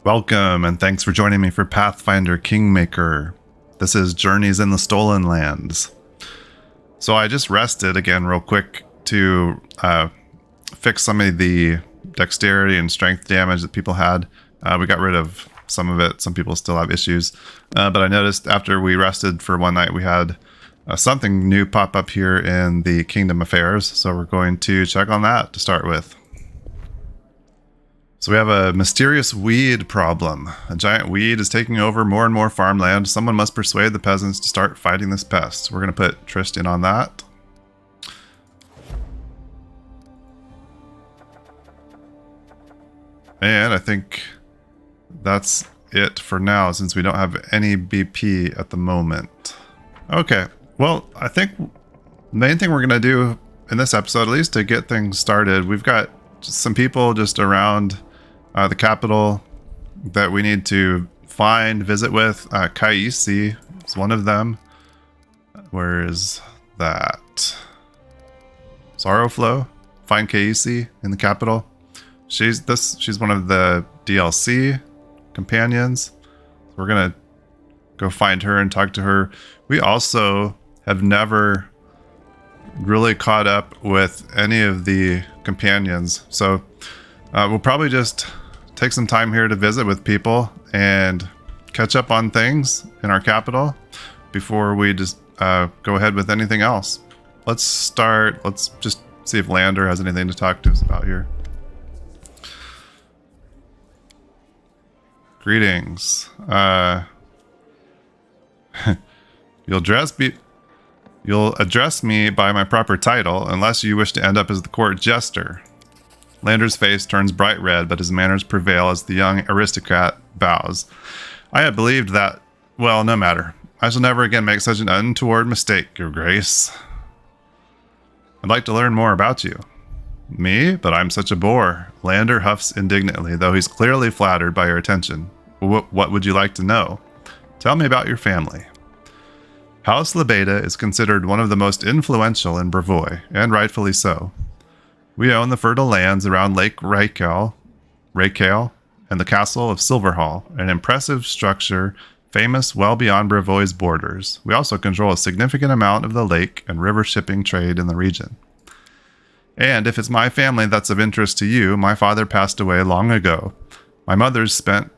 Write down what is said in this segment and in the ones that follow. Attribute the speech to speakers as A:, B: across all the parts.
A: Welcome, and thanks for joining me for Pathfinder Kingmaker. This is Journeys in the Stolen Lands. So I just rested again real quick to fix some of the dexterity and strength damage that people had. We got rid of some of it. Some people still have issues. But I noticed after we rested for one night, we had something new pop up here in the Kingdom Affairs. So we're going to check on that to start with. So we have a mysterious weed problem. A giant weed is taking over more and more farmland. Someone must persuade the peasants to start fighting this pest. We're going to put Tristan on that. And I think that's it for now, since we don't have any BP at the moment. Okay, well, I think the main thing we're going to do in this episode, at least to get things started, we've got some people just around the capital that we need to find, visit with. Kaisi is one of them. Where is that? Sorrowflow. Find Kaisi in the capital. She's one of the DLC companions. We're gonna go find her and talk to her. We also have never really caught up with any of the companions, so we'll probably just take some time here to visit with people and catch up on things in our capital before we just go ahead with anything else. Let's just see if Lander has anything to talk to us about here. Greetings. You'll address me by my proper title unless you wish to end up as the court jester. Lander's face turns bright red, but his manners prevail as the young aristocrat bows. I had believed that, well, no matter. I shall never again make such an untoward mistake, Your Grace. I'd like to learn more about you. Me? But I'm such a bore. Lander huffs indignantly, though he's clearly flattered by your attention. What would you like to know? Tell me about your family. House Lebeda is considered one of the most influential in Brevoy, and rightfully so. We own the fertile lands around Lake Raikale, and the castle of Silverhall, an impressive structure famous well beyond Brevoy's borders. We also control a significant amount of the lake and river shipping trade in the region. And if it's my family that's of interest to you, my father passed away long ago. My mother's spent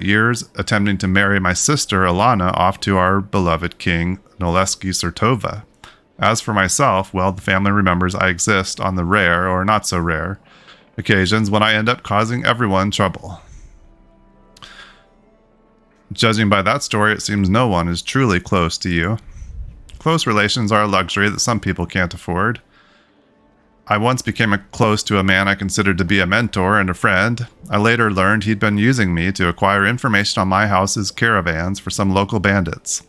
A: years attempting to marry my sister Alana off to our beloved king, Noleski Sertova. As for myself, well, the family remembers I exist on the rare, or not so rare, occasions when I end up causing everyone trouble. Judging by that story, it seems no one is truly close to you. Close relations are a luxury that some people can't afford. I once became close to a man I considered to be a mentor and a friend. I later learned he'd been using me to acquire information on my house's caravans for some local bandits.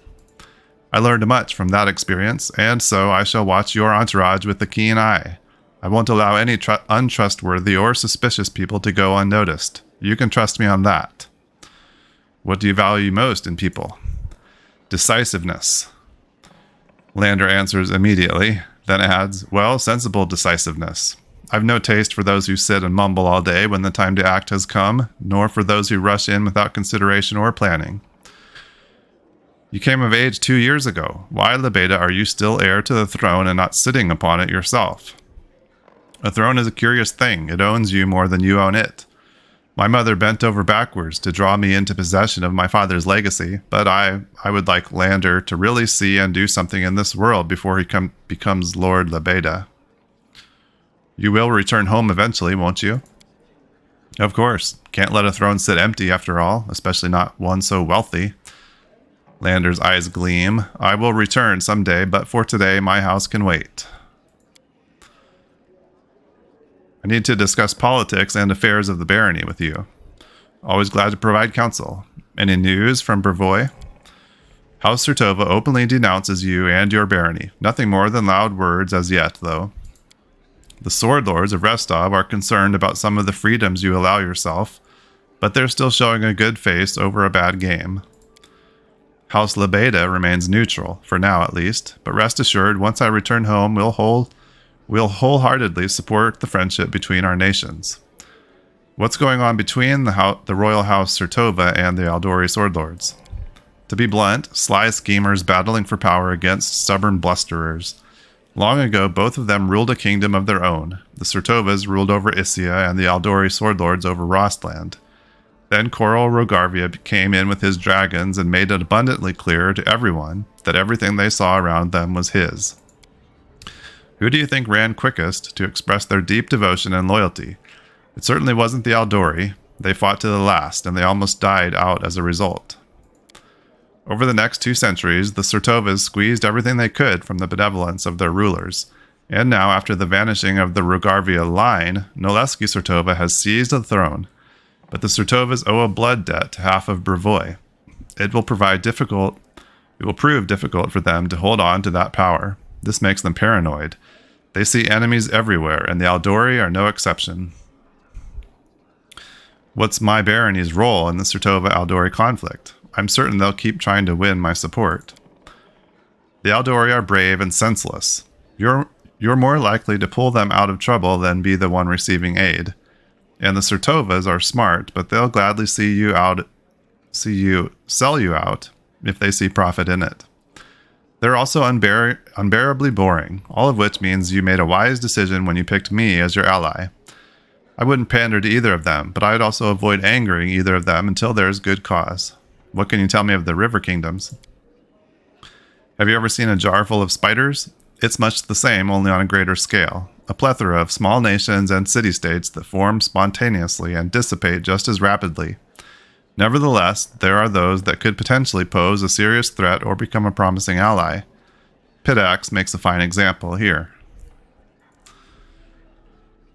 A: I learned much from that experience, and so I shall watch your entourage with a keen eye. I won't allow any untrustworthy or suspicious people to go unnoticed. You can trust me on that. What do you value most in people? Decisiveness. Lander answers immediately, then adds, well, sensible decisiveness. I've no taste for those who sit and mumble all day when the time to act has come, nor for those who rush in without consideration or planning. You came of age 2 years ago. Why, Lebeda, are you still heir to the throne and not sitting upon it yourself? A throne is a curious thing. It owns you more than you own it. My mother bent over backwards to draw me into possession of my father's legacy, but I would like Lander to really see and do something in this world before he becomes Lord Lebeda. You will return home eventually, won't you? Of course. Can't let a throne sit empty after all, especially not one so wealthy. Lander's eyes gleam. I will return someday, but for today, my house can wait. I need to discuss politics and affairs of the barony with you. Always glad to provide counsel. Any news from Brevoy? House Sertova openly denounces you and your barony. Nothing more than loud words as yet, though. The sword lords of Restov are concerned about some of the freedoms you allow yourself, but they're still showing a good face over a bad game. House Lebeda remains neutral, for now at least, but rest assured, once I return home, we'll wholeheartedly support the friendship between our nations. What's going on between the royal house Sertova and the Aldori sword lords? To be blunt, sly schemers battling for power against stubborn blusterers. Long ago, both of them ruled a kingdom of their own. The Sertovas ruled over Issia and the Aldori sword lords over Rostland. Then Coral Rogarvia came in with his dragons and made it abundantly clear to everyone that everything they saw around them was his. Who do you think ran quickest to express their deep devotion and loyalty? It certainly wasn't the Aldori. They fought to the last, and they almost died out as a result. Over the next 2 centuries, the Sertovas squeezed everything they could from the benevolence of their rulers. And now, after the vanishing of the Rogarvia line, Noleski Sertova has seized the throne. But the Sertovas owe a blood debt to half of Brevoy. It will prove difficult for them to hold on to that power. This makes them paranoid. They see enemies everywhere, and the Aldori are no exception. What's my barony's role in the Sertova-Aldori conflict? I'm certain they'll keep trying to win my support. The Aldori are brave and senseless. You're more likely to pull them out of trouble than be the one receiving aid. And the Sertovas are smart, but they'll gladly sell you out if they see profit in it. They're also unbearably boring, all of which means you made a wise decision when you picked me as your ally. I wouldn't pander to either of them, but I'd also avoid angering either of them until there's good cause. What can you tell me of the river kingdoms? Have you ever seen a jar full of spiders? It's much the same, only on a greater scale. A plethora of small nations and city-states that form spontaneously and dissipate just as rapidly. Nevertheless, there are those that could potentially pose a serious threat or become a promising ally. Pitax makes a fine example here.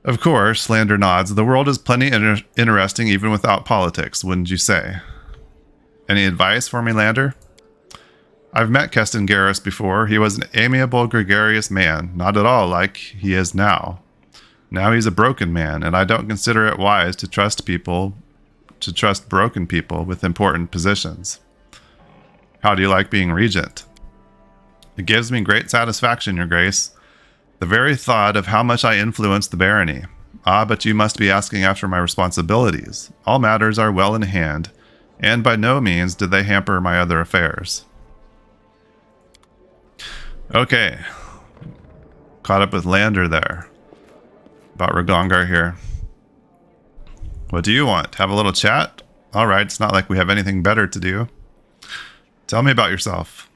A: Of course, Lander nods, the world is plenty interesting even without politics, wouldn't you say? Any advice for me, Lander? I've met Keston Garrus before. He was an amiable, gregarious man, not at all like he is now. Now he's a broken man, and I don't consider it wise to trust broken people with important positions. How do you like being regent? It gives me great satisfaction, Your Grace. The very thought of how much I influence the barony. Ah, but you must be asking after my responsibilities. All matters are well in hand, and by no means did they hamper my other affairs. Okay. Caught up with Lander there. About Ragongar here. What do you want? Have a little chat? Alright, it's not like we have anything better to do. Tell me about yourself.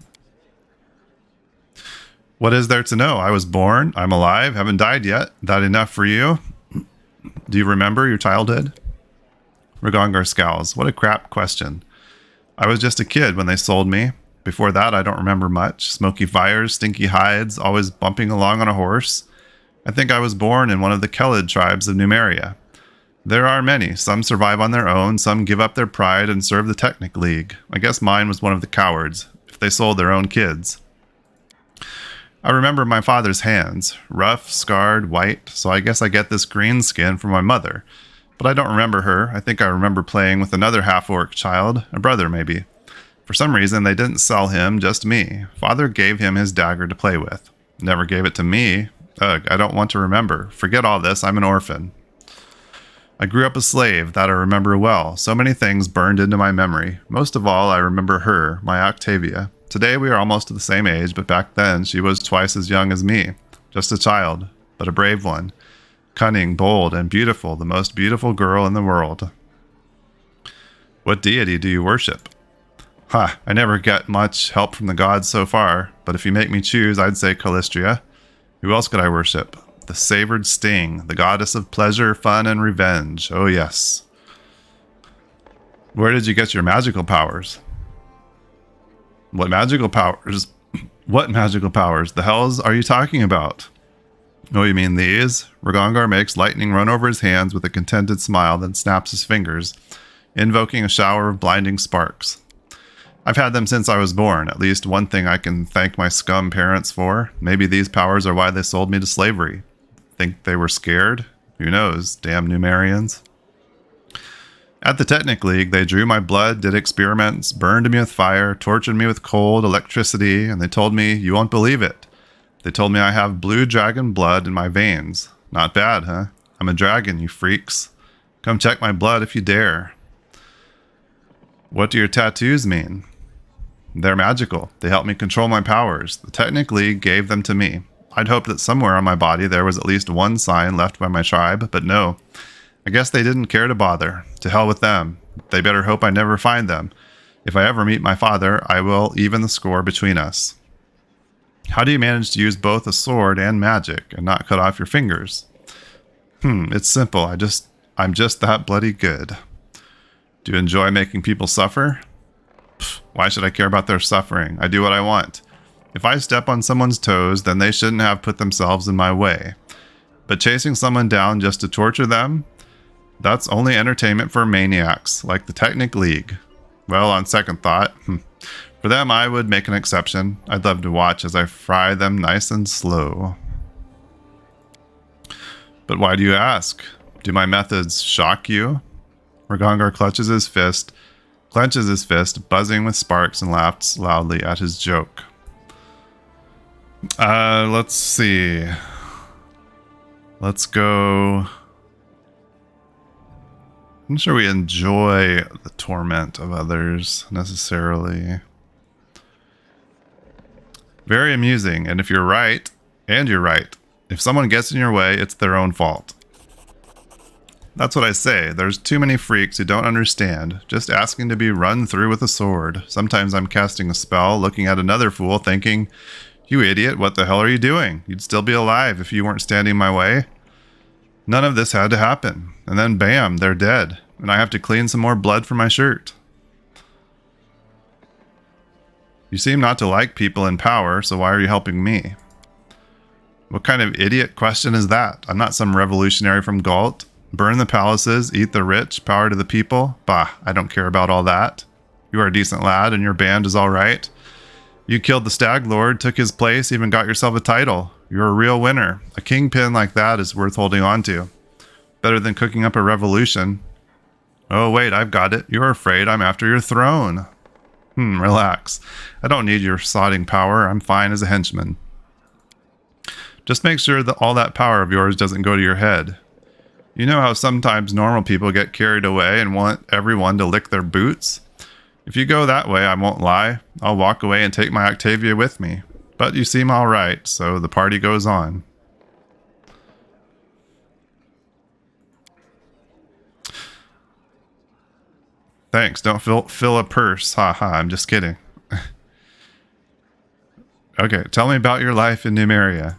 A: What is there to know? I was born, I'm alive, haven't died yet. That enough for you? Do you remember your childhood? Ragongar scowls. What a crap question. I was just a kid when they sold me. Before that, I don't remember much. Smoky fires, stinky hides, always bumping along on a horse. I think I was born in one of the Kelid tribes of Numeria. There are many. Some survive on their own, some give up their pride and serve the Technic League. I guess mine was one of the cowards, if they sold their own kids. I remember my father's hands, rough, scarred, white, so I guess I get this green skin from my mother. But I don't remember her. I think I remember playing with another half-orc child, a brother maybe. For some reason, they didn't sell him, just me. Father gave him his dagger to play with. Never gave it to me. Ugh, I don't want to remember. Forget all this, I'm an orphan. I grew up a slave, that I remember well. So many things burned into my memory. Most of all, I remember her, my Octavia. Today we are almost the same age, but back then she was twice as young as me. Just a child, but a brave one. Cunning, bold, and beautiful, the most beautiful girl in the world. What deity do you worship? I never get much help from the gods so far, but if you make me choose, I'd say Calistria. Who else could I worship? The savored Sting, the goddess of pleasure, fun, and revenge. Oh yes. Where did you get your magical powers? What magical powers? What magical powers? The hells are you talking about? Oh, you mean these? Ragongar makes lightning run over his hands with a contented smile, then snaps his fingers, invoking a shower of blinding sparks. I've had them since I was born, at least one thing I can thank my scum parents for. Maybe these powers are why they sold me to slavery. Think they were scared? Who knows, damn Numerians. At the Technic League, they drew my blood, did experiments, burned me with fire, tortured me with cold, electricity, and they told me, you won't believe it. They told me I have blue dragon blood in my veins. Not bad, huh? I'm a dragon, you freaks. Come check my blood if you dare. What do your tattoos mean? They're magical. They help me control my powers. The Technic League gave them to me. I'd hoped that somewhere on my body there was at least one sign left by my tribe, but no. I guess they didn't care to bother. To hell with them. They better hope I never find them. If I ever meet my father, I will even the score between us. How do you manage to use both a sword and magic and not cut off your fingers? It's simple. I'm just that bloody good. Do you enjoy making people suffer? Why should I care about their suffering? I do what I want. If I step on someone's toes, then they shouldn't have put themselves in my way. But chasing someone down just to torture them? That's only entertainment for maniacs, like the Technic League. Well, on second thought, for them I would make an exception. I'd love to watch as I fry them nice and slow. But why do you ask? Do my methods shock you? Ragongar clenches his fist, buzzing with sparks, and laughs loudly at his joke. Let's see. Let's go. I'm not sure we enjoy the torment of others necessarily. Very amusing, and if you're right, if someone gets in your way, it's their own fault. That's what I say. There's too many freaks who don't understand, just asking to be run through with a sword. Sometimes I'm casting a spell, looking at another fool, thinking, "You idiot, what the hell are you doing? You'd still be alive if you weren't standing my way." None of this had to happen. And then bam, they're dead. And I have to clean some more blood from my shirt. You seem not to like people in power, so why are you helping me? What kind of idiot question is that? I'm not some revolutionary from Galt. Burn the palaces, eat the rich, power to the people? Bah, I don't care about all that. You are a decent lad and your band is all right. You killed the Stag Lord, took his place, even got yourself a title. You're a real winner. A kingpin like that is worth holding on to. Better than cooking up a revolution. Oh wait, I've got it. You're afraid I'm after your throne. Relax. I don't need your sodding power. I'm fine as a henchman. Just make sure that all that power of yours doesn't go to your head. You know how sometimes normal people get carried away and want everyone to lick their boots? If you go that way, I won't lie. I'll walk away and take my Octavia with me. But you seem all right, so the party goes on. Thanks, don't fill a purse. Haha, I'm just kidding. Okay, tell me about your life in Numeria.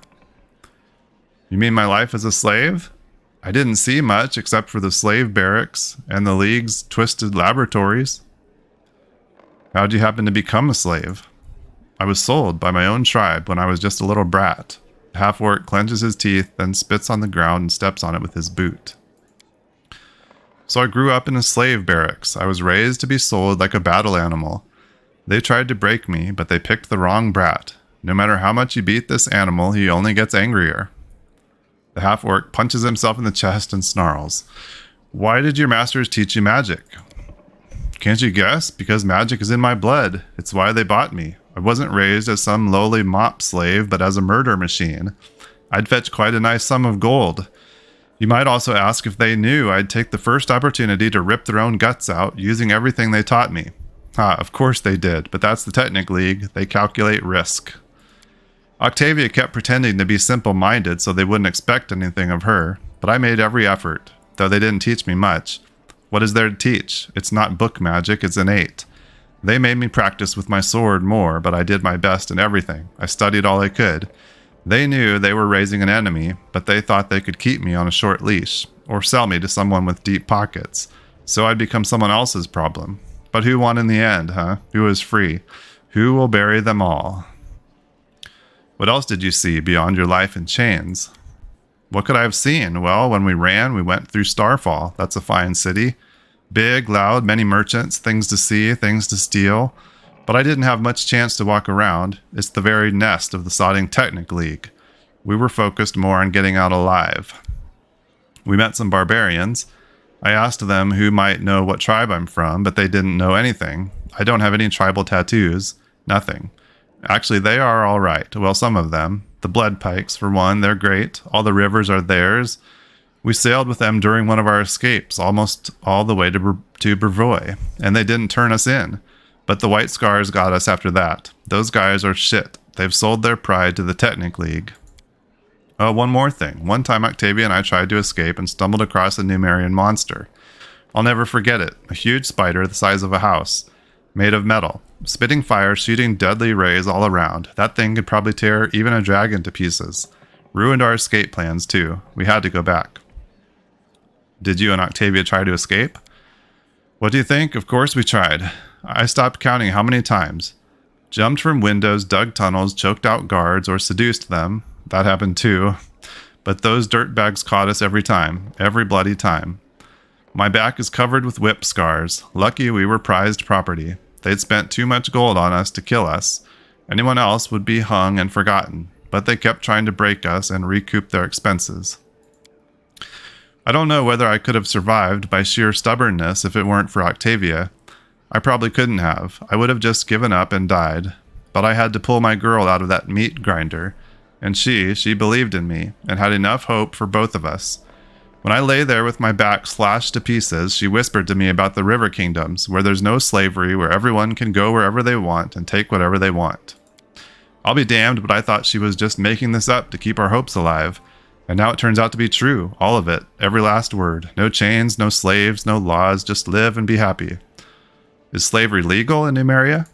A: You mean my life as a slave? I didn't see much except for the slave barracks and the League's twisted laboratories. How'd you happen to become a slave? I was sold by my own tribe when I was just a little brat. The half-orc clenches his teeth, then spits on the ground and steps on it with his boot. So I grew up in a slave barracks. I was raised to be sold like a battle animal. They tried to break me, but they picked the wrong brat. No matter how much you beat this animal, he only gets angrier. The half-orc punches himself in the chest and snarls. Why did your masters teach you magic? Can't you guess? Because magic is in my blood. It's why they bought me. I wasn't raised as some lowly mop slave, but as a murder machine. I'd fetch quite a nice sum of gold. You might also ask if they knew I'd take the first opportunity to rip their own guts out, using everything they taught me. Of course they did, but that's the Technic League. They calculate risk. Octavia kept pretending to be simple-minded so they wouldn't expect anything of her, but I made every effort, though they didn't teach me much. What is there to teach? It's not book magic, it's innate. They made me practice with my sword more, but I did my best in everything. I studied all I could. They knew they were raising an enemy, but they thought they could keep me on a short leash, or sell me to someone with deep pockets, so I'd become someone else's problem. But who won in the end, huh? Who is free? Who will bury them all? What else did you see beyond your life in chains? What could I have seen? Well, when we ran, we went through Starfall. That's a fine city. Big, loud, many merchants, things to see, things to steal. But I didn't have much chance to walk around. It's the very nest of the sodding Technic League. We were focused more on getting out alive. We met some barbarians. I asked them who might know what tribe I'm from, but they didn't know anything. I don't have any tribal tattoos. Nothing. Actually, they are all right. Well, some of them. The Blood Pikes, for one, they're great. All the rivers are theirs. We sailed with them during one of our escapes, almost all the way to Brevoy, and they didn't turn us in. But the White Scars got us after that. Those guys are shit. They've sold their pride to the Technic League. Oh, one more thing. One time Octavia and I tried to escape and stumbled across a Numerian monster. I'll never forget it. A huge spider the size of a house, made of metal, spitting fire, shooting deadly rays all around. That thing could probably tear even a dragon to pieces. Ruined our escape plans, too. We had to go back. Did you and Octavia try to escape? What do you think? Of course we tried. I stopped counting how many times. Jumped from windows, dug tunnels, choked out guards, or seduced them. That happened too. But those dirtbags caught us every time. Every bloody time. My back is covered with whip scars. Lucky we were prized property. They'd spent too much gold on us to kill us. Anyone else would be hung and forgotten. But they kept trying to break us and recoup their expenses. I don't know whether I could have survived by sheer stubbornness if it weren't for Octavia. I probably couldn't have. I would have just given up and died. But I had to pull my girl out of that meat grinder. And she believed in me and had enough hope for both of us. When I lay there with my back slashed to pieces, she whispered to me about the river kingdoms, where there's no slavery, where everyone can go wherever they want and take whatever they want. I'll be damned, but I thought she was just making this up to keep our hopes alive. And now it turns out to be true, all of it, every last word. No chains, no slaves, no laws, just live and be happy. Is slavery legal in Numeria?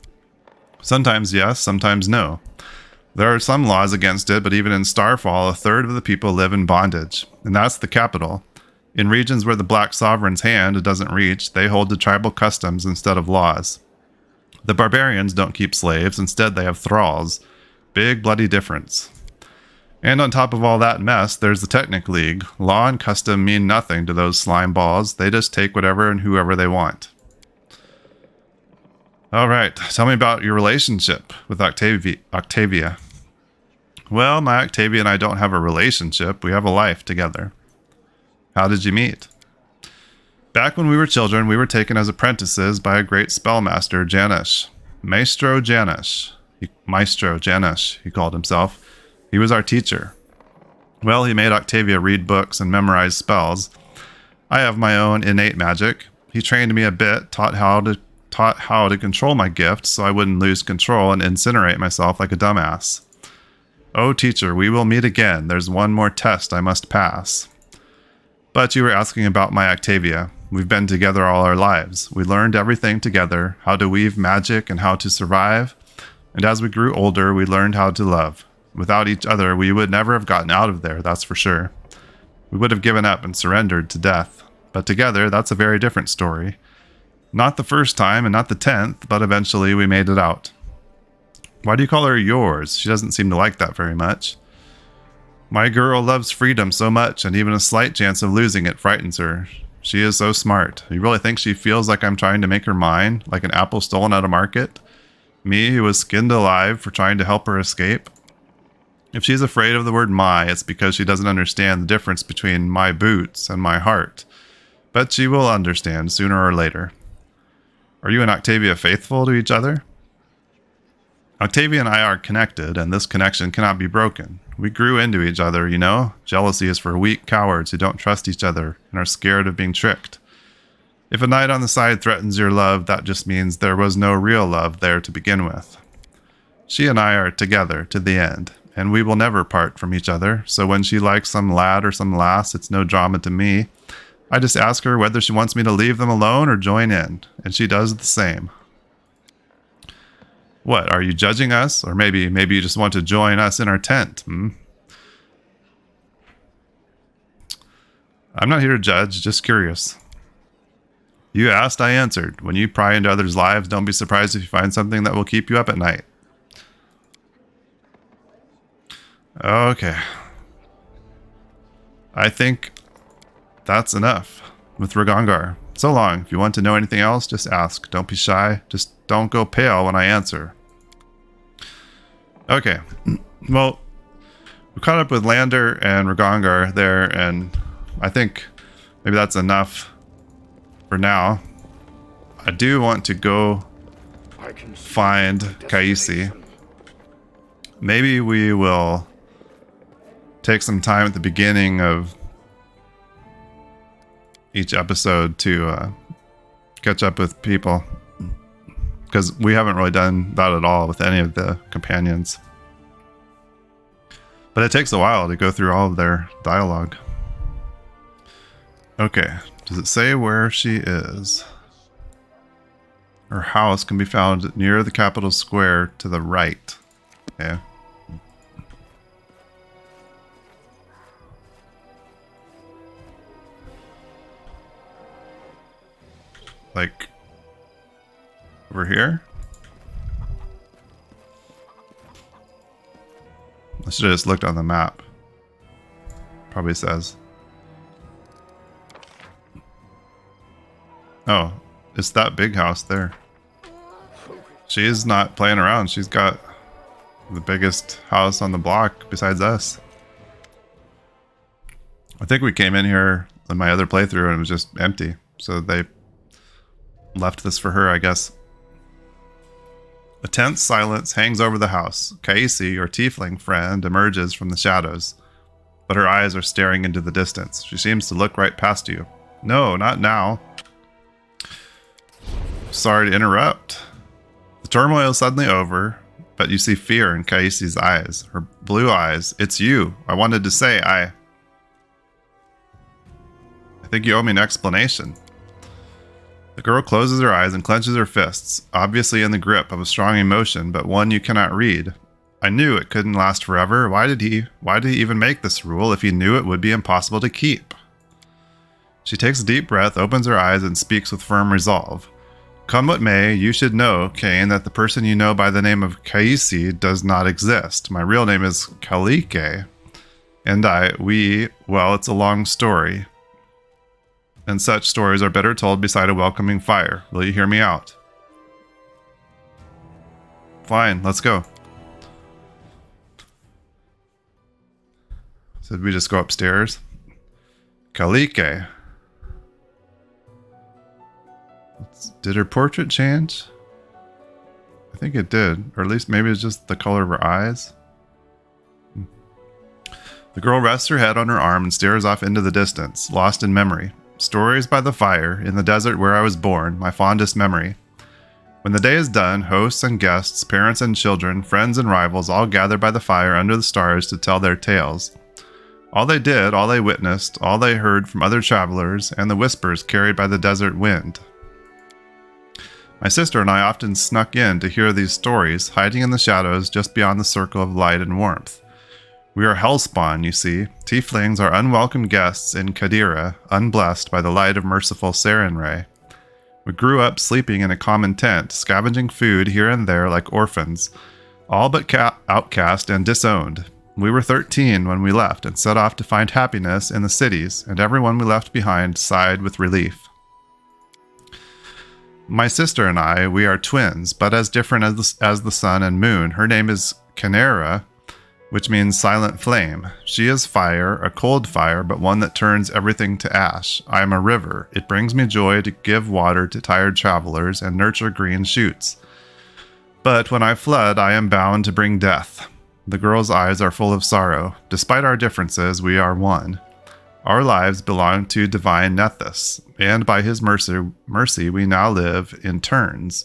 A: Sometimes yes, sometimes no. There are some laws against it, but even in Starfall, a third of the people live in bondage. And that's the capital. In regions where the Black Sovereign's hand doesn't reach, they hold to tribal customs instead of laws. The barbarians don't keep slaves, instead they have thralls. Big bloody difference. And on top of all that mess, there's the Technic League. Law and custom mean nothing to those slime balls. They just take whatever and whoever they want. All right, tell me about your relationship with Octavia. Well, my Octavia and I don't have a relationship. We have a life together. How did you meet? Back when we were children, we were taken as apprentices by a great spellmaster, Janish. Maestro Janish, he called himself. He was our teacher. Well, he made Octavia read books and memorize spells. I have my own innate magic. He trained me a bit, taught how to control my gifts so I wouldn't lose control and incinerate myself like a dumbass. Oh, teacher, we will meet again. There's one more test I must pass. But you were asking about my Octavia. We've been together all our lives. We learned everything together, how to weave magic and how to survive. And as we grew older, we learned how to love. Without each other, we would never have gotten out of there, that's for sure. We would have given up and surrendered to death. But together, that's a very different story. Not the first time and not the 10th, but eventually we made it out. Why do you call her yours? She doesn't seem to like that very much. My girl loves freedom so much, and even a slight chance of losing it frightens her. She is so smart. You really think she feels like I'm trying to make her mine, like an apple stolen at a market? Me, who was skinned alive for trying to help her escape? If she's afraid of the word my, it's because she doesn't understand the difference between my boots and my heart. But she will understand sooner or later. Are you and Octavia faithful to each other? Octavia and I are connected, and this connection cannot be broken. We grew into each other, you know? Jealousy is for weak cowards who don't trust each other and are scared of being tricked. If a knight on the side threatens your love, that just means there was no real love there to begin with. She and I are together to the end, and we will never part from each other, so when she likes some lad or some lass, it's no drama to me. I just ask her whether she wants me to leave them alone or join in, and she does the same. What, are you judging us? Or maybe you just want to join us in our tent, I'm not here to judge, just curious. You asked, I answered. When you pry into others' lives, don't be surprised if you find something that will keep you up at night. Okay. I think that's enough with Ragongar. So long. If you want to know anything else, just ask. Don't be shy. Just don't go pale when I answer. Okay. Well, we caught up with Lander and Ragongar there, and I think maybe that's enough for now. I do want to go find Kaisi. Maybe we will take some time at the beginning of each episode to catch up with people, because we haven't really done that at all with any of the companions. But it takes a while to go through all of their dialogue. Okay, does it say where she is? Her house can be found near the capital square to the right. Okay. Like over here? I should have just looked on the map. Probably says. Oh, it's that big house there. She's not playing around. She's got the biggest house on the block besides us. I think we came in here in my other playthrough and it was just empty. So they left this for her, I guess. A tense silence hangs over the house. Kaisi, your tiefling friend, emerges from the shadows, but her eyes are staring into the distance. She seems to look right past you. No, not now. Sorry to interrupt. The turmoil is suddenly over, but you see fear in Kaisi's eyes. Her blue eyes. It's you. I wanted to say, I think you owe me an explanation. The girl closes her eyes and clenches her fists, obviously in the grip of a strong emotion, but one you cannot read. I knew it couldn't last forever. Why did he even make this rule if he knew it would be impossible to keep? She takes a deep breath, opens her eyes, and speaks with firm resolve. Come what may, you should know, Kane, that the person you know by the name of Kaisi does not exist. My real name is Kalike, and well, it's a long story. And such stories are better told beside a welcoming fire. Will you hear me out? Fine, let's go. So did we just go upstairs? Kalike. Did her portrait change? I think it did. Or at least maybe it's just the color of her eyes. The girl rests her head on her arm and stares off into the distance, lost in memory. Stories by the fire, in the desert where I was born, my fondest memory. When the day is done, hosts and guests, parents and children, friends and rivals all gather by the fire under the stars to tell their tales. All they did, all they witnessed, all they heard from other travelers, and the whispers carried by the desert wind. My sister and I often snuck in to hear these stories, hiding in the shadows just beyond the circle of light and warmth. We are hellspawn, you see. Tieflings are unwelcome guests in Kadira, unblessed by the light of merciful Sarenrae. We grew up sleeping in a common tent, scavenging food here and there like orphans, all but outcast and disowned. We were 13 when we left and set off to find happiness in the cities, and everyone we left behind sighed with relief. My sister and I, we are twins, but as different as the sun and moon. Her name is Canera, which means silent flame. She is fire, a cold fire, but one that turns everything to ash. I am a river. It brings me joy to give water to tired travelers and nurture green shoots. But when I flood, I am bound to bring death. The girl's eyes are full of sorrow. Despite our differences, we are one. Our lives belong to divine Nethys, and by his mercy we now live in turns.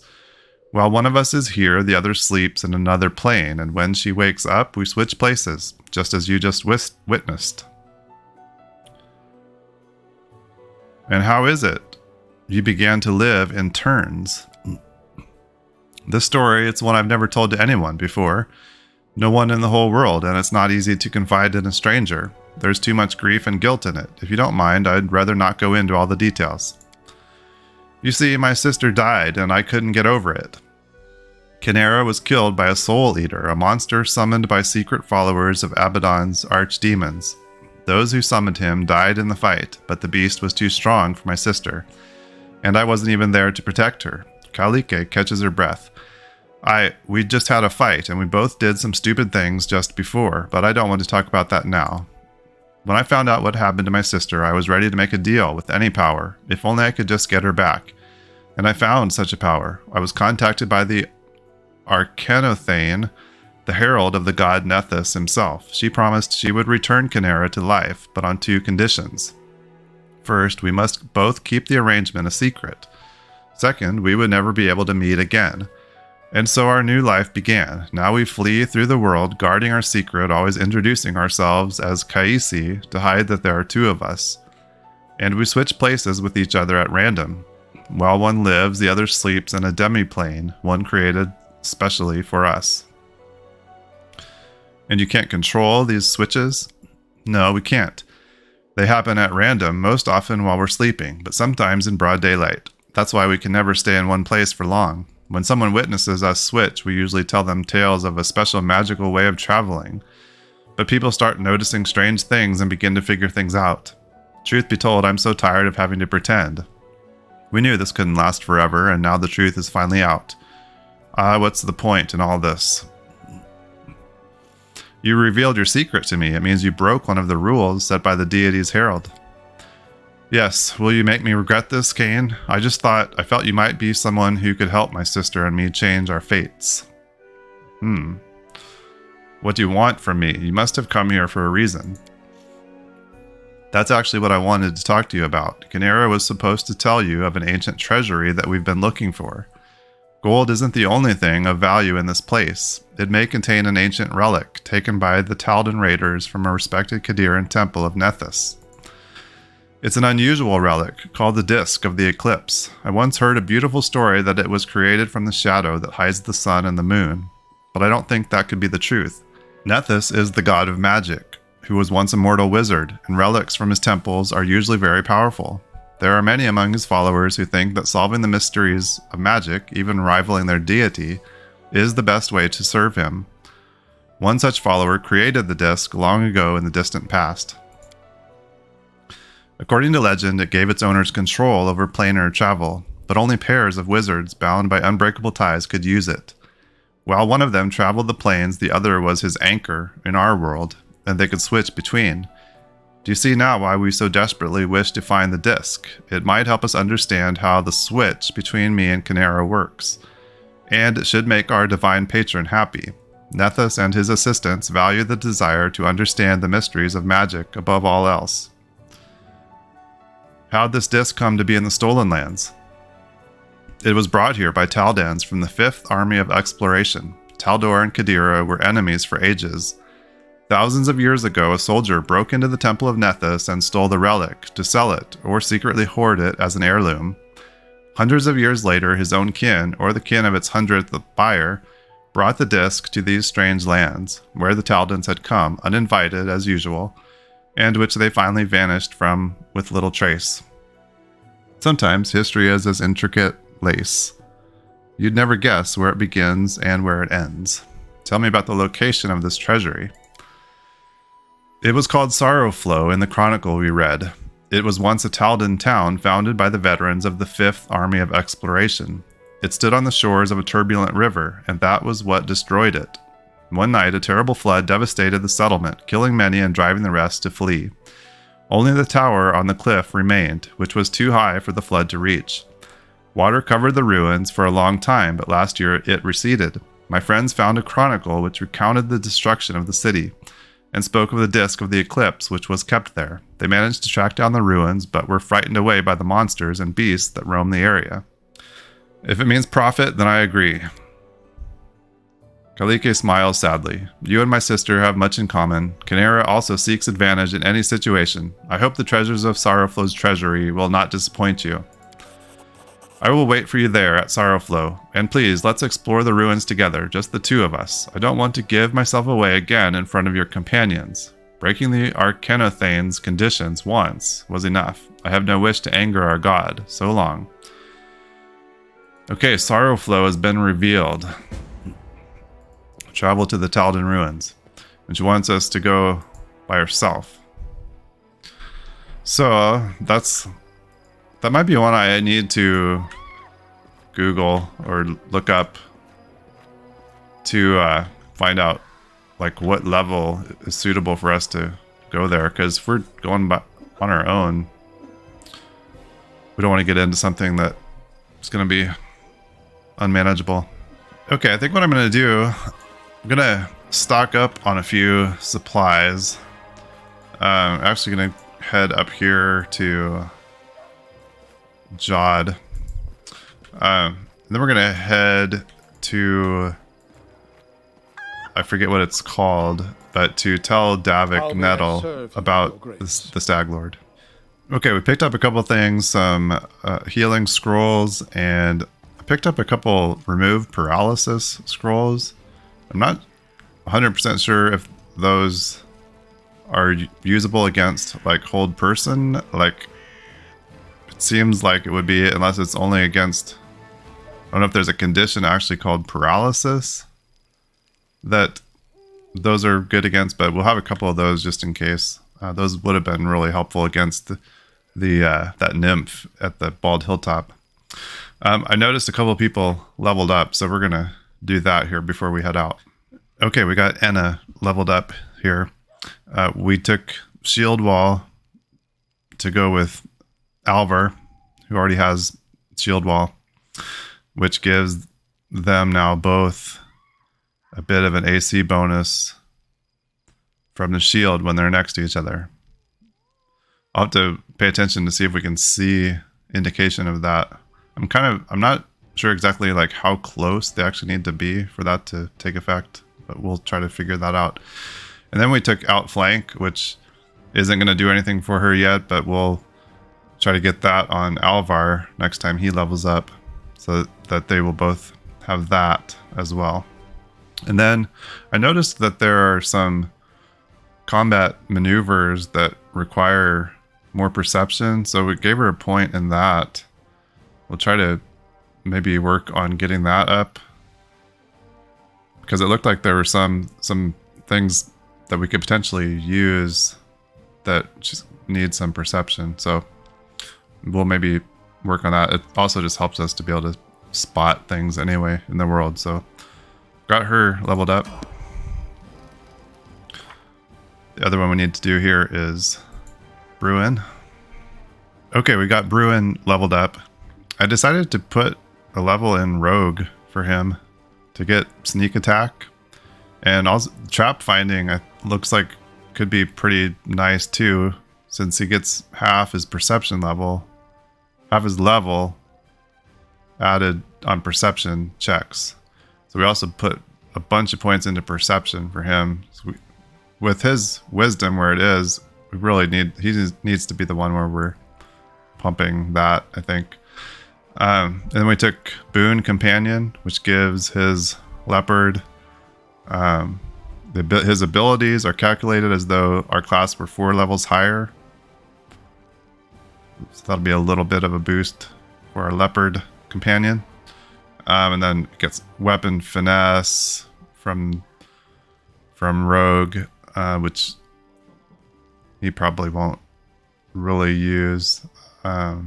A: While one of us is here, the other sleeps in another plane, and when she wakes up, we switch places, just as you just witnessed. And how is it? You began to live in turns. This story, it's one I've never told to anyone before. No one in the whole world, and it's not easy to confide in a stranger. There's too much grief and guilt in it. If you don't mind, I'd rather not go into all the details. You see, my sister died, and I couldn't get over it. Canera was killed by a soul eater, a monster summoned by secret followers of Abaddon's archdemons. Those who summoned him died in the fight, but the beast was too strong for my sister, and I wasn't even there to protect her. Kalike catches her breath. We just had a fight, and we both did some stupid things just before, but I don't want to talk about that now. When I found out what happened to my sister, I was ready to make a deal with any power, if only I could just get her back. And I found such a power. I was contacted by the Arcanothane, the herald of the god Nethys himself. She promised she would return Canera to life, but on two conditions. First, we must both keep the arrangement a secret. Second, we would never be able to meet again. And so our new life began. Now we flee through the world, guarding our secret, always introducing ourselves as Kaisi to hide that there are two of us. And we switch places with each other at random. While one lives, the other sleeps in a demi-plane, one created specially for us. And you can't control these switches? No, we can't. They happen at random, most often while we're sleeping, but sometimes in broad daylight. That's why we can never stay in one place for long. When someone witnesses us switch, we usually tell them tales of a special magical way of traveling. But people start noticing strange things and begin to figure things out. Truth be told, I'm so tired of having to pretend. We knew this couldn't last forever, and now the truth is finally out. What's the point in all this? You revealed your secret to me. It means you broke one of the rules set by the deity's herald. Yes, will you make me regret this, Cain? I felt you might be someone who could help my sister and me change our fates. What do you want from me? You must have come here for a reason. That's actually what I wanted to talk to you about. Kynera was supposed to tell you of an ancient treasury that we've been looking for. Gold isn't the only thing of value in this place. It may contain an ancient relic taken by the Taldan raiders from a respected Kadiran temple of Nethys. It's an unusual relic, called the Disk of the Eclipse. I once heard a beautiful story that it was created from the shadow that hides the sun and the moon, but I don't think that could be the truth. Nethys is the god of magic, who was once a mortal wizard, and relics from his temples are usually very powerful. There are many among his followers who think that solving the mysteries of magic, even rivaling their deity, is the best way to serve him. One such follower created the disk long ago in the distant past. According to legend, it gave its owners control over planar travel, but only pairs of wizards bound by unbreakable ties could use it. While one of them traveled the planes, the other was his anchor in our world, and they could switch between. Do you see now why we so desperately wish to find the disk? It might help us understand how the switch between me and Kynera works, and it should make our divine patron happy. Nethys and his assistants value the desire to understand the mysteries of magic above all else. How'd this disk come to be in the Stolen Lands? It was brought here by Taldans from the 5th Army of Exploration. Taldor and Kadira were enemies for ages. Thousands of years ago, a soldier broke into the Temple of Nethys and stole the relic to sell it or secretly hoard it as an heirloom. Hundreds of years later, his own kin, or the kin of its 100th buyer, brought the disk to these strange lands, where the Taldans had come, uninvited as usual, and which they finally vanished from with little trace. Sometimes history is as intricate lace. You'd never guess where it begins and where it ends. Tell me about the location of this treasury. It was called Sorrowflow in the chronicle we read. It was once a Taldan town founded by the veterans of the 5th Army of Exploration. It stood on the shores of a turbulent river, and that was what destroyed it. One night, a terrible flood devastated the settlement, killing many and driving the rest to flee. Only the tower on the cliff remained, which was too high for the flood to reach. Water covered the ruins for a long time, but last year it receded. My friends found a chronicle which recounted the destruction of the city, and spoke of the disk of the eclipse which was kept there. They managed to track down the ruins, but were frightened away by the monsters and beasts that roam the area. If it means profit, then I agree. Kalike smiles sadly. You and my sister have much in common. Kynera also seeks advantage in any situation. I hope the treasures of Sorrowflow's treasury will not disappoint you. I will wait for you there at Sorrowflow, and please, let's explore the ruins together, just the two of us. I don't want to give myself away again in front of your companions. Breaking the Arcanothane's conditions once was enough. I have no wish to anger our god. So long. Okay, Sorrowflow has been revealed. Travel to the Taldan ruins, and she wants us to go by herself. So that might be one I need to Google or look up to find out like what level is suitable for us to go there, because if we're going on our own, we don't want to get into something that is going to be unmanageable. Okay, I think what I'm going to do, I'm going to stock up on a few supplies. I'm actually going to head up here to Jod. Then we're gonna head to, I forget what it's called, but to tell Davik Nettle about the Stag Lord. Okay, we picked up a couple things, some healing scrolls, and I picked up a couple remove paralysis scrolls. I'm not 100% sure if those are usable against like hold person. Like, it seems like it would be, unless it's only against, I don't know if there's a condition actually called paralysis that those are good against, but we'll have a couple of those just in case. Those would have been really helpful against that nymph at the Bald Hilltop. I noticed a couple of people leveled up, so we're gonna do that here before we head out. Okay, we got Enna leveled up here. We took Shield Wall to go with Alvar, who already has Shield Wall, which gives them now both a bit of an AC bonus from the shield when they're next to each other. I'll have to pay attention to see if we can see indication of that. I'm not sure exactly like how close they actually need to be for that to take effect, but we'll try to figure that out. And then we took Outflank, which isn't going to do anything for her yet, but we'll try to get that on Alvar next time he levels up, so that they will both have that as well. And then I noticed that there are some combat maneuvers that require more perception, so we gave her a point in that. We'll try to maybe work on getting that up, because it looked like there were some things that we could potentially use that just need some perception. So we'll maybe work on that. It also just helps us to be able to spot things anyway in the world. So got her leveled up. The other one we need to do here is Bruin. Okay, we got Bruin leveled up. I decided to put a level in Rogue for him to get sneak attack, and also trap finding looks like could be pretty nice too, since he gets half his perception level, half his level added on perception checks. So we also put a bunch of points into perception for him. So with his wisdom where it is, we really he needs to be the one where we're pumping that, I think. And then we took Boon Companion, which gives his leopard, his abilities are calculated as though our class were 4 levels higher. So that'll be a little bit of a boost for our leopard companion. And then it gets weapon finesse from Rogue, which he probably won't really use. But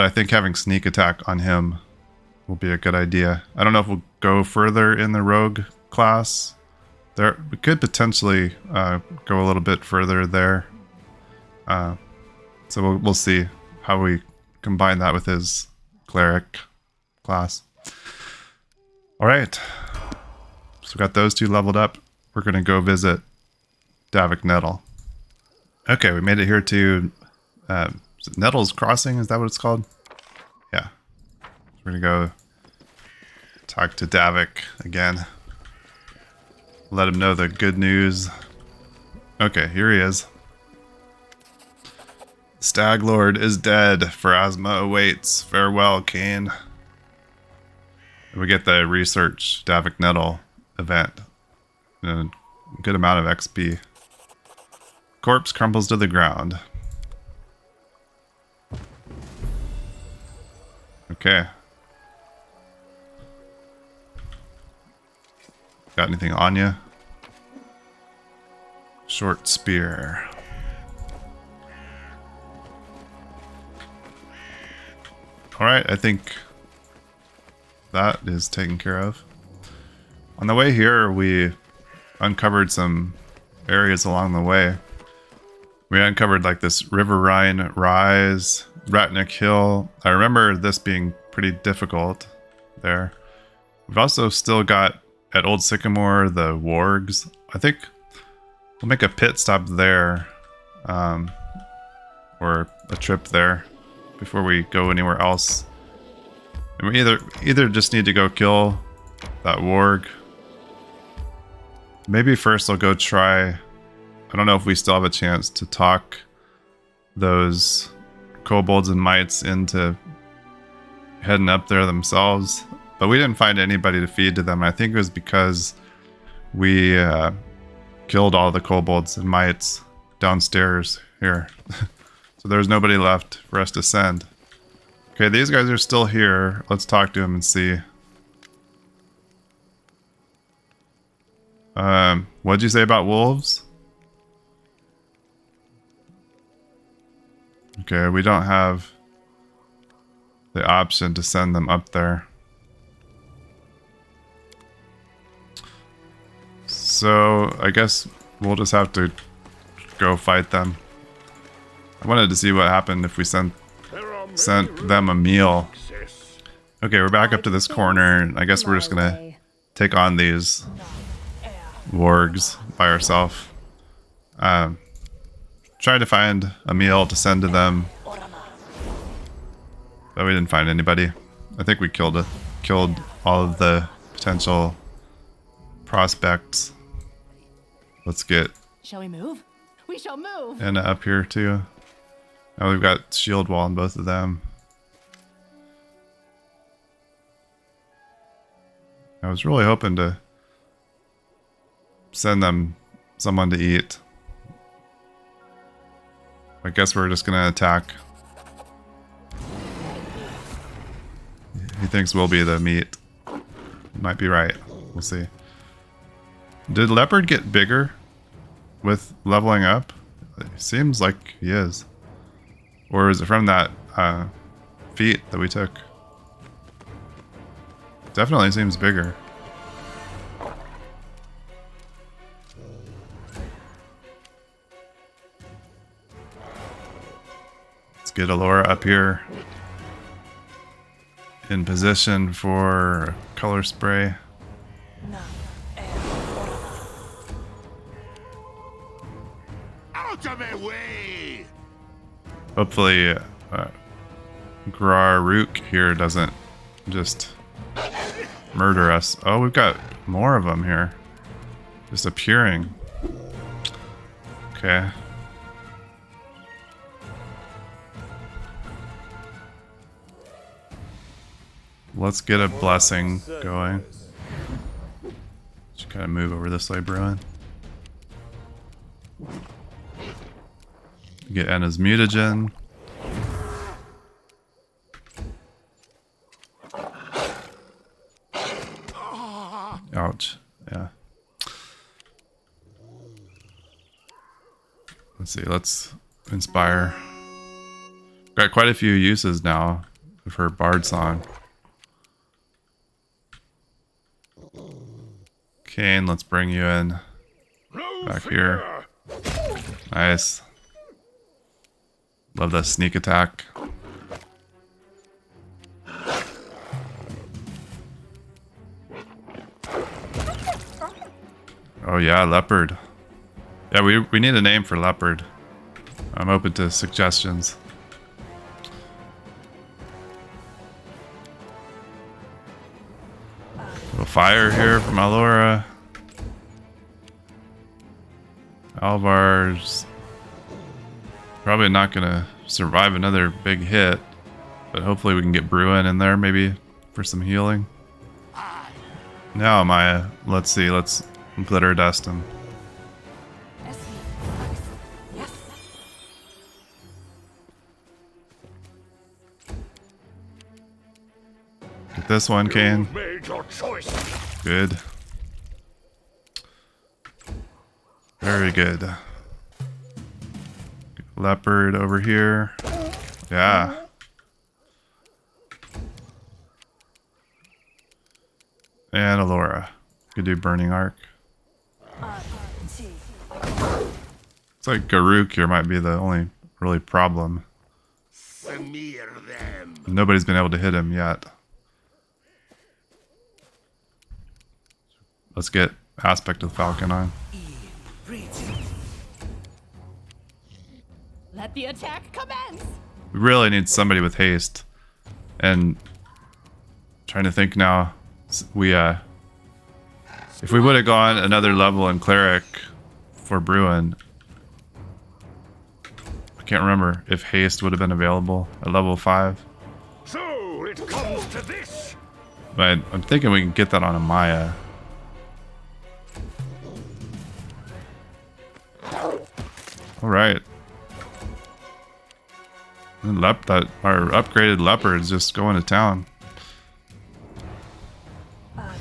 A: I think having sneak attack on him will be a good idea. I don't know if we'll go further in the Rogue class. We could potentially go a little bit further there. So we'll see how we combine that with his cleric class. All right. So we got those 2 leveled up. We're going to go visit Davik Nettle. Okay, we made it here to is it Nettle's Crossing? Is that what it's called? Yeah. We're going to go talk to Davik again. Let him know the good news. Okay, here he is. Stag Lord is dead. Pharasma awaits. Farewell, Kane. We get the research Davik Nettle event. A good amount of XP. Corpse crumbles to the ground. Okay. Got anything on you? Short spear. Alright, I think that is taken care of. On the way here, we uncovered some areas along the way. We uncovered like this Riverine Rise, Ratnik Hill. I remember this being pretty difficult there. We've also still got at Old Sycamore the Wargs. I think we'll make a pit stop there, or or a trip there before we go anywhere else. And we either just need to go kill that warg. Maybe first I'll go try. I don't know if we still have a chance to talk those kobolds and mites into heading up there themselves, but we didn't find anybody to feed to them. I think it was because we killed all the kobolds and mites downstairs here. So there's nobody left for us to send. Okay, these guys are still here. Let's talk to them and see. What'd you say about wolves? Okay, we don't have the option to send them up there. So I guess we'll just have to go fight them. I wanted to see what happened if we sent them a meal. Okay, we're back up to this corner, and I guess we're just gonna take on these wargs by ourselves. Tried to find a meal to send to them, but we didn't find anybody. I think we killed all of the potential prospects. Let's get.
B: Shall we move? We shall move.
A: Anna up here too. Now we've got shield wall on both of them. I was really hoping to send them someone to eat. I guess we're just gonna attack. He thinks we'll be the meat. Might be right. We'll see. Did Leopard get bigger with leveling up? It seems like he is. Or is it from that feat that we took? Definitely seems bigger. Let's get Alora up here in position for color spray.
C: Out of my way!
A: Hopefully, Graruk here doesn't just murder us. Oh, we've got more of them here. Just appearing. Okay. Let's get a blessing going. Just kind of move over this way, Bruin. Get Enna's mutagen. Ouch. Yeah. Let's see. Let's inspire. Got quite a few uses now of her bard song. Kane, let's bring you in. Back here. Nice. Love that sneak attack. Oh yeah, leopard. Yeah, we need a name for leopard. I'm open to suggestions. A little fire here from Alora. Alvar's probably not gonna survive another big hit, but hopefully we can get Bruin in there maybe for some healing. Now Maya, let's see, let's glitter dust him. Get this one, Kane. Good. Very good. Leopard over here. Yeah. And Alora. Could do Burning Arc. It's like Garuk here might be the only really problem. Nobody's been able to hit him yet. Let's get Aspect of the Falcon on.
B: Let the attack commence.
A: We really need somebody with haste. And trying to think now, we if we would have gone another level in cleric for Bruin, I can't remember if haste would have been available at level 5.
C: So it comes to this.
A: But I'm thinking we can get that on a Maya. All right. And that our upgraded leopard's just going to town.
C: I'll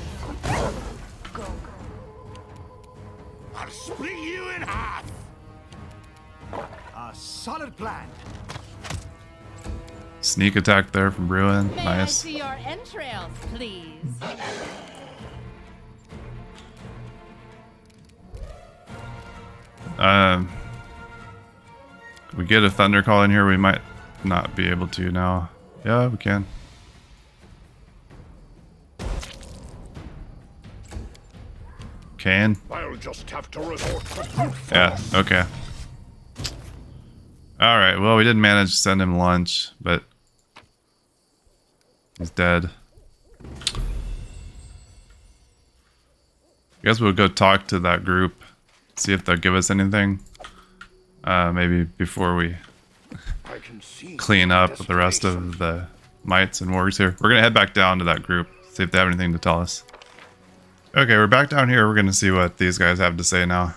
C: split you in half. A solid plan.
A: Sneak attack there from Bruin.
B: May I
A: Nice.
B: see your entrails, please?
A: We get a thunder call in here. We might not be able to now. Yeah, we can. Can?
C: I'll just have to resort to brute
A: Yeah,
C: force.
A: okay. Alright, well, we didn't manage to send him lunch, but he's dead. I guess we'll go talk to that group, see if they'll give us anything. Maybe before we
C: I can see
A: clean up the rest of the mites and wargs here. We're going to head back down to that group, see if they have anything to tell us. Okay, we're back down here. We're going to see what these guys have to say now.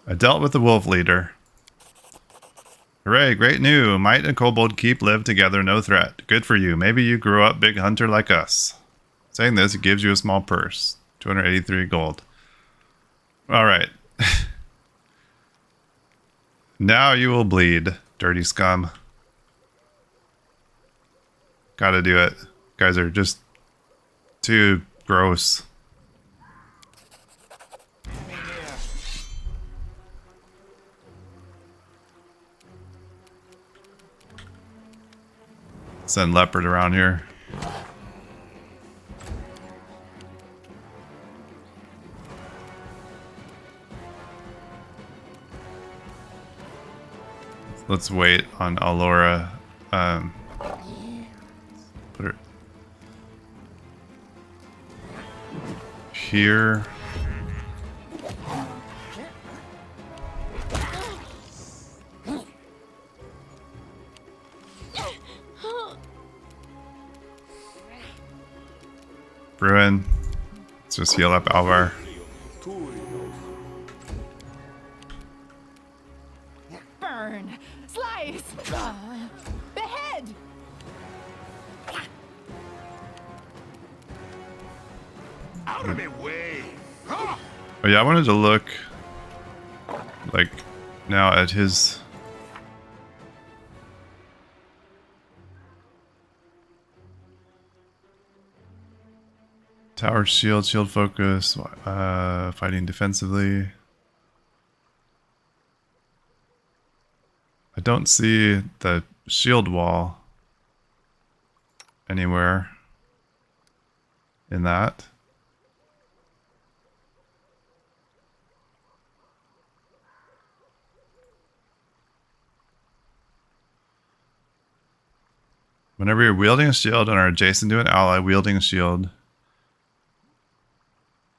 A: I dealt with the wolf leader. Hooray, great news. Mite and kobold keep live together, no threat. Good for you. Maybe you grew up big hunter like us. Saying this, it gives you a small purse. 283 gold. Alright. Now you will bleed, dirty scum. Gotta do it. Guys are just too gross. Send leopard around here. Let's wait on Alora. Put her here. Bruin. Let's just heal up Alvar.
B: Burn! Slice! Behead!
C: Out of my way. Ah!
A: Oh yeah, I wanted to look like now at his tower shield, shield focus, fighting defensively. I don't see the shield wall anywhere in that. Whenever you're wielding a shield and are adjacent to an ally wielding a shield,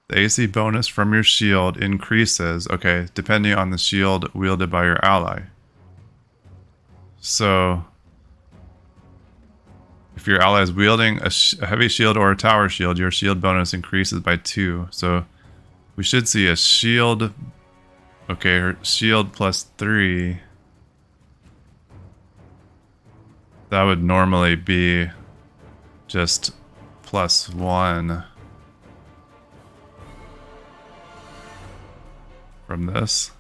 A: the AC bonus from your shield increases, okay, depending on the shield wielded by your ally. So, if your ally is wielding a heavy shield or a tower shield, your shield bonus increases by 2. So, we should see a shield, okay, her shield plus 3. That would normally be just plus 1 from this.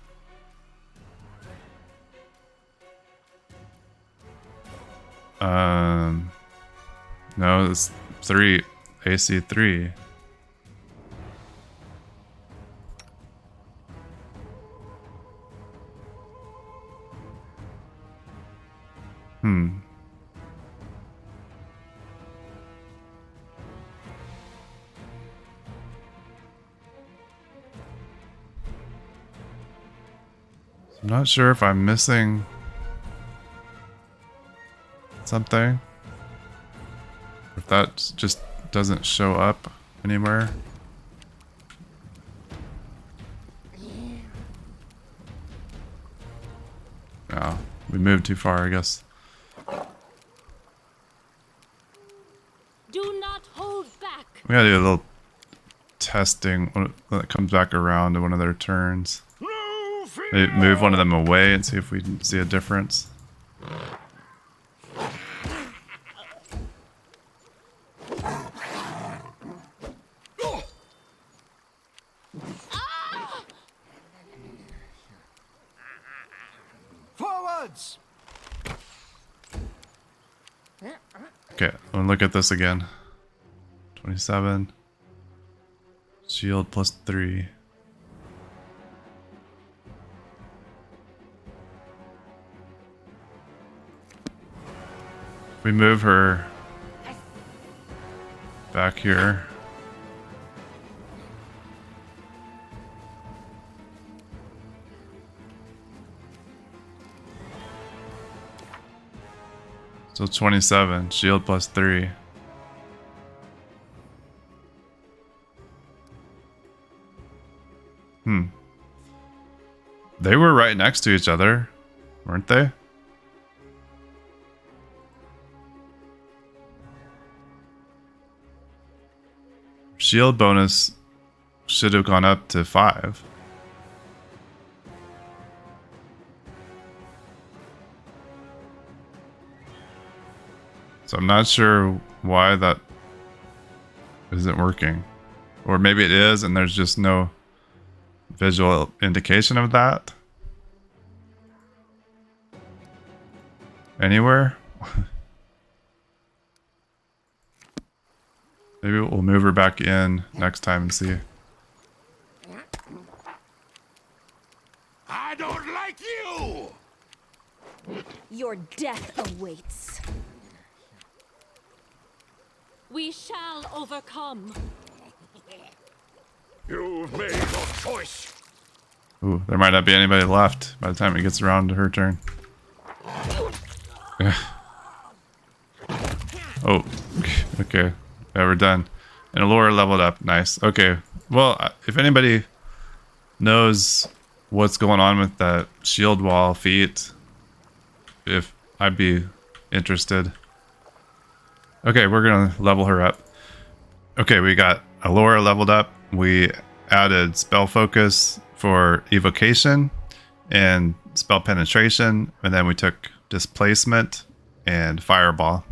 A: No, it's 3, AC 3. I'm not sure if I'm missing something. If that just doesn't show up anywhere. No, we moved too far, I guess.
D: Do not hold back.
A: We gotta do a little testing when it comes back around to one of their turns.
C: No fear.
A: Maybe move one of them away and see if we can see a difference.
C: Forwards.
A: Okay, I'm gonna look at this again. 27. Shield plus 3. If we move her back here. Still 27. Shield plus 3. They were right next to each other, weren't they? Shield bonus should have gone up to 5. So I'm not sure why that isn't working. Or maybe it is and there's just no visual indication of that anywhere. Maybe we'll move her back in next time and see.
C: I don't like you.
D: Your death awaits. We shall overcome.
C: You've made your choice.
A: Ooh, there might not be anybody left by the time it gets around to her turn. Yeah. Oh, okay. Yeah, we're done. And Allura leveled up. Nice. Okay. Well, if anybody knows what's going on with that shield wall feat, if I'd be interested. Okay, we're gonna level her up. Okay, we got Allura leveled up. We added spell focus for evocation and spell penetration, and then we took displacement and fireball.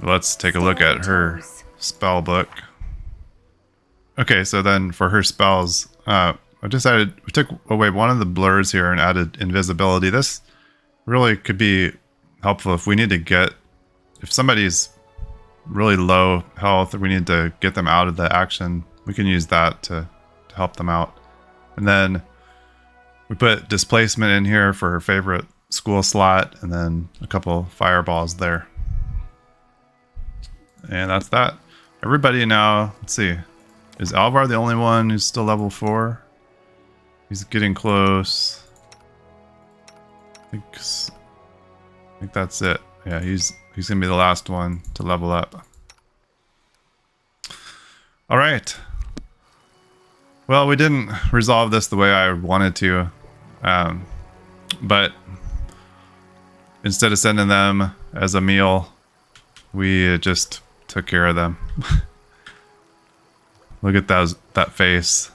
A: Let's take a look at her spell book. Okay, so then for her spells, I decided we took away one of the blurs here and added invisibility. This really could be helpful if we need to get, if somebody's really low health, we need to get them out of the action. We can use that to help them out. And then we put displacement in here for her favorite school slot, and then a couple fireballs there. And that's that. Everybody now, let's see. Is Alvar the only one who's still level 4? He's getting close. I think that's it. Yeah, he's gonna be the last one to level up. All right. Well, we didn't resolve this the way I wanted to, but instead of sending them as a meal, we just took care of them. Look at that face.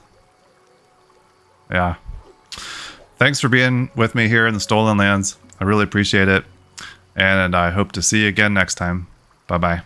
A: Yeah. Thanks for being with me here in the Stolen Lands. I really appreciate it. And I hope to see you again next time. Bye-bye.